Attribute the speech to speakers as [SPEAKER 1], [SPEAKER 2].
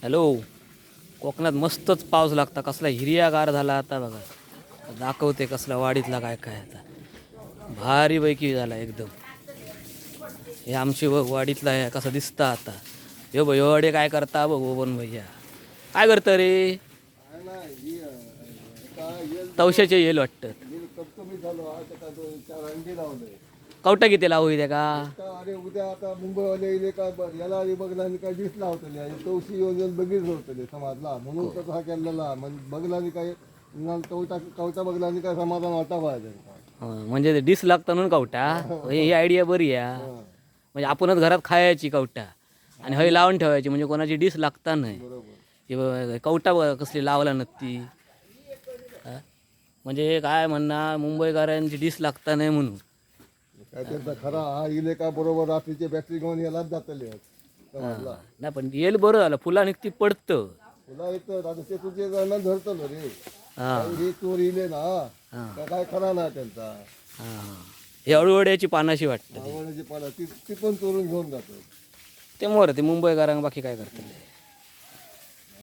[SPEAKER 1] Hello. कोकणात मस्तच पाऊस लागता, कसला हिरयागार झाला आता बघा. दाखवते कसला वाडीतला काय काय आता भारी पैकी झाला एकदम. हे आमची वाडीतला आहे कसं दिसता आता. हे भैया काय करता बघ पण भैया काय करतं रे. तवशाचे येईल वाटतं. कवटा किती लावू त्या का.
[SPEAKER 2] अरे उद्या आता मुंबईवाले येले का याला बघला काय डिस लावतले आणि तवशी येऊन बघितलं होतं समाजला म्हणून तसं हा केलेला बघला काय कवटा बघला काय समाधान वाटा पाहिजे.
[SPEAKER 1] म्हणजे डिस लागतं म्हणून कवटा. ही आयडिया बरी आहे. म्हणजे आपणच घरात खायची कवटा आणि हय लावून ठेवायची म्हणजे कोणाची डिस लागता नाही. हे कवटा कसली लावला नसती. म्हणजे काय म्हणणार मुंबईकरांची डिस लागता नाही म्हणून.
[SPEAKER 2] काय त्यांचा खरा हा इले का बरोबर रात्रीचे बॅटरी घेऊन यालाच जातले
[SPEAKER 1] नाही पण येईल बरं झालं. फुला निघती पडतं.
[SPEAKER 2] तुला येतं आता ते तुझे जण धरतं रे. ही चोर इले ना काय खरा ना त्यांचा.
[SPEAKER 1] हे अळूवड्याची पानाशी वाटतं.
[SPEAKER 2] आवडण्याची पाला ती पण चोरून घेऊन जातो.
[SPEAKER 1] ते मोर ते मुंबईकरांना बाकी काय करतात.